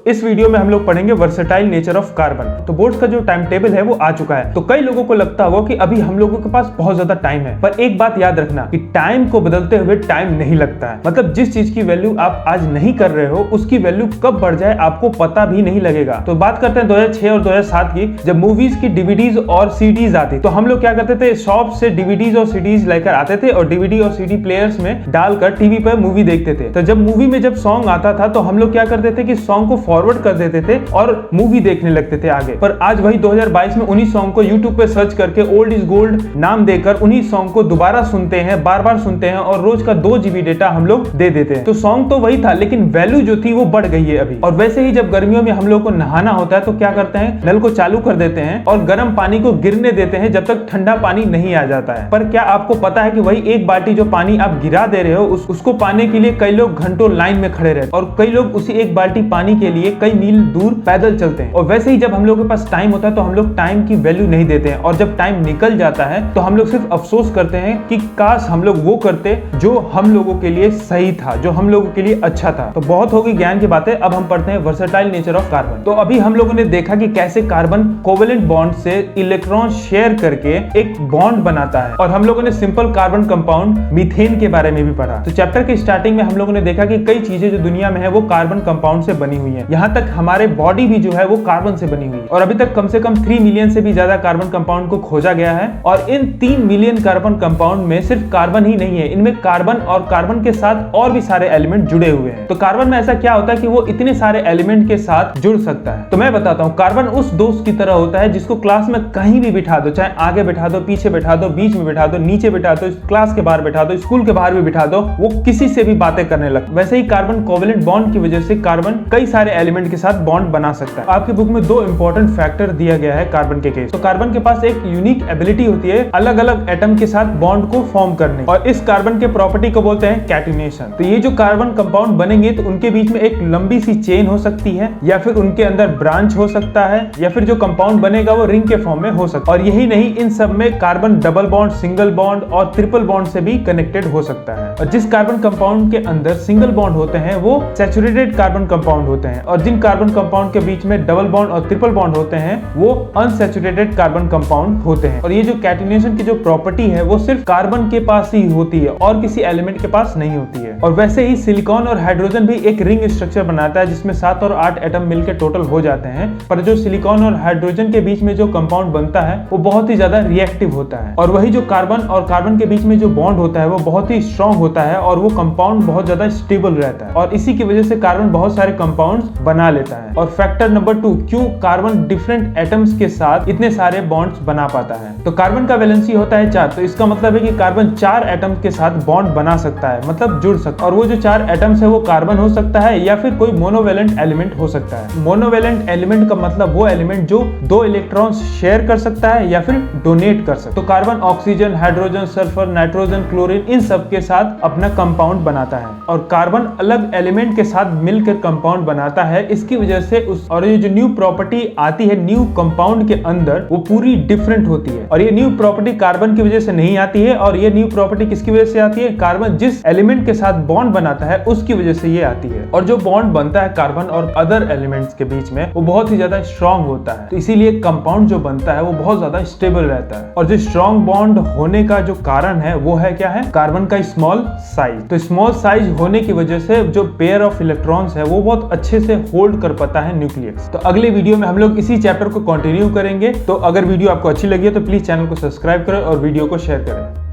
इस वीडियो में हम लोग पढ़ेंगे वर्सेटाइल नेचर ऑफ कार्बन। तो बोर्ड्स का जो टाइम टेबल है वो आ चुका है। तो कई लोगों को लगता होगा कि अभी हम लोगों के पास बहुत ज्यादा टाइम है, पर एक बात याद रखना कि टाइम को बदलते हुए टाइम नहीं लगता है। मतलब जिस चीज की वैल्यू आप आज नहीं कर रहे हो उसकी वैल्यू कब बढ़ जाए आपको पता भी नहीं लगेगा। तो बात करते हैं 2006 और 2007 की, जब मूवीज की डीवीडीज और सीडीज आती तो हम लोग क्या करते थे, शॉप से डीवीडीज और सीडीज लेकर आते थे और डीवीडी और सीडी प्लेयर्स में डालकर टीवी पर मूवी देखते थे। तो जब मूवी में जब सॉन्ग आता था तो हम लोग क्या करते थे कि सॉन्ग को फॉरवर्ड कर देते थे और मूवी देखने लगते थे आगे। पर आज वही 2022 में उन्हीं सॉन्ग को यूट्यूब पे सर्च करके ओल्ड इज गोल्ड नाम देकर उन्हीं सॉन्ग को दोबारा सुनते हैं, बार बार सुनते हैं और रोज का 2 GB डेटा हम लोग दे देते हैं। तो सॉन्ग तो वही था लेकिन वैल्यू जो थी वो बढ़ गई है अभी। और वैसे ही जब गर्मियों में हम लोग को नहाना होता है तो क्या करते हैं, नल को चालू कर देते हैं और गर्म पानी को गिरने देते हैं जब तक ठंडा पानी नहीं आ जाता है। पर क्या आपको पता है कि वही एक बाल्टी जो पानी आप गिरा दे रहे हो उसको पाने के लिए कई लोग घंटों लाइन में खड़े रहते हैं और कई लोग उसी एक बाल्टी पानी के लिए कई मील दूर पैदल चलते हैं। और वैसे ही जब हम लोग के पास टाइम होता है तो हम लोग टाइम की वैल्यू नहीं देते हैं और जब टाइम निकल जाता है तो हम लोग सिर्फ अफसोस करते हैं कि काश हम लोग वो करते जो हम लोगों के लिए सही था, जो हम लोगों के लिए अच्छा था। तो बहुत होगी ज्ञान की बातें, अब हम पढ़ते हैं वर्सेटाइल नेचर ऑफ कार्बन। तो अभी हम लोगों ने देखा कि कैसे कार्बन कोवेलेंट बॉन्ड से इलेक्ट्रॉन शेयर करके एक बॉन्ड बनाता है और हम लोगों ने सिंपल कार्बन कंपाउंड मीथेन के बारे में भी पढ़ा। तो चैप्टर के स्टार्टिंग में हम लोगों ने देखा कि कई चीजें जो दुनिया में है वो कार्बन कंपाउंड से बनी हुई है। यहाँ तक हमारे बॉडी भी जो है वो कार्बन से बनी हुई है और अभी तक कम से कम 3 मिलियन से भी ज्यादा कार्बन कंपाउंड को खोजा गया है। और इन 3 मिलियन कार्बन कंपाउंड में सिर्फ कार्बन ही नहीं है, इनमें कार्बन और कार्बन के साथ और भी सारे एलिमेंट जुड़े हुए हैं। तो कार्बन में ऐसा क्या होता है कि वो इतने सारे एलिमेंट के साथ जुड़ सकता है। तो मैं बताता हूँ, कार्बन उस दोस्त की तरह होता है जिसको क्लास में कहीं भी बिठा दो, चाहे आगे बिठा दो, पीछे बिठा दो, बीच में बिठा दो, नीचे बिठा दो, क्लास के बाहर बिठा दो, स्कूल के बाहर भी बिठा दो, वो किसी से भी बातें करने लगता है। वैसे ही कार्बन कोवेलेंट बॉन्ड की वजह से कार्बन कई सारे एलिमेंट के साथ बॉन्ड बना सकता है। आपकी बुक में 2 इंपॉर्टेंट फैक्टर दिया गया है कार्बन के केस। तो कार्बन के पास एक यूनिक एबिलिटी होती है अलग अलग एटम के साथ बॉन्ड को फॉर्म करने, और इस कार्बन के प्रॉपर्टी को बोलते हैं कैटिनेशन। तो ये जो कार्बन कंपाउंड बनेंगे तो उनके बीच में एक लंबी सी चेन हो सकती है या फिर उनके अंदर ब्रांच हो सकता है या फिर जो कंपाउंड बनेगा वो रिंग के फॉर्म में हो सकता है। और यही नहीं, इन सब में carbon double bond, single bond और ट्रिपल बॉन्ड से भी कनेक्टेड हो सकता है। और जिस कार्बन कंपाउंड के अंदर सिंगल बॉन्ड होते हैं वो सैचुरेटेड कार्बन कंपाउंड होते हैं और जिन कार्बन कंपाउंड के बीच में डबल बॉन्ड और ट्रिपल बॉन्ड होते हैं वो अनसैचुरेटेड कार्बन कंपाउंड होते हैं। और ये जो कैटिनेशन की जो प्रॉपर्टी है वो सिर्फ कार्बन के पास ही होती है और किसी एलिमेंट के पास नहीं होती है। और वैसे ही सिलिकॉन और हाइड्रोजन भी एक रिंग स्ट्रक्चर बनाता है जिसमें 7 और 8 एटम मिलकर टोटल हो जाते हैं। पर जो सिलिकॉन और हाइड्रोजन के बीच में जो कंपाउंड बनता है वो बहुत ही ज्यादा रिएक्टिव होता है। और वही जो कार्बन और कार्बन के बीच में जो बॉन्ड होता है वो बहुत ही स्ट्रॉन्ग होता है और वो कंपाउंड बहुत ज्यादा स्टेबल रहता है और इसी की वजह से कार्बन बहुत सारे कंपाउंड्स बना लेता है। और फैक्टर नंबर 2, क्यों कार्बन डिफरेंट एटम्स के साथ इतने सारे बॉन्ड्स बना पाता है। तो कार्बन का वैलेंसी होता है 4, तो इसका मतलब है कि कार्बन 4 एटम्स के साथ बॉन्ड बना सकता है, मतलब जुड़ सकता है। और वो जो 4 एटम्स है वो कार्बन हो सकता है या फिर कोई मोनोवेलेंट एलिमेंट हो सकता है। मोनोवेलेंट एलिमेंट का मतलब वो एलिमेंट जो 2 इलेक्ट्रॉन्स शेयर कर सकता है या फिर डोनेट कर सकता है। तो carbon oxygen, hydrogen, sulphur, nitrogen, chlorine इन सब के साथ अपना कंपाउंड बनाता है और कार्बन अलग एलिमेंट के साथ मिलकर कंपाउंड बनाता है। इसकी वजह से और ये जो न्यू प्रॉपर्टी आती है न्यू कंपाउंड के अंदर वो पूरी डिफरेंट होती है। और ये न्यू प्रॉपर्टी कार्बन की वजह से नहीं आती है और ये न्यू प्रॉपर्टी किसकी वजह से आती है, कार्बन जिस एलिमेंट के साथ बॉन्ड बनाता है उसकी वजह से ये आती है। और जो बॉन्ड बनता है कार्बन और अदर एलिमेंट्स के बीच में वो बहुत ही ज्यादा स्ट्रॉन्ग होता है। तो इसीलिए कंपाउंड जो बनता है वो बहुत ज्यादा स्टेबल रहता है। और जो स्ट्रॉन्ग बॉन्ड होने का जो कारण है वो है क्या है, कार्बन का स्मॉल साइज। तो स्मॉल साइज होने की वजह से जो पेयर ऑफ इलेक्ट्रॉन्स है वो बहुत अच्छे से होल्ड कर पाता है न्यूक्लियस। तो अगले वीडियो में हम लोग इसी चैप्टर को कंटिन्यू करेंगे। तो अगर वीडियो आपको अच्छी लगी है तो प्लीज चैनल को सब्सक्राइब करें और वीडियो को शेयर करें।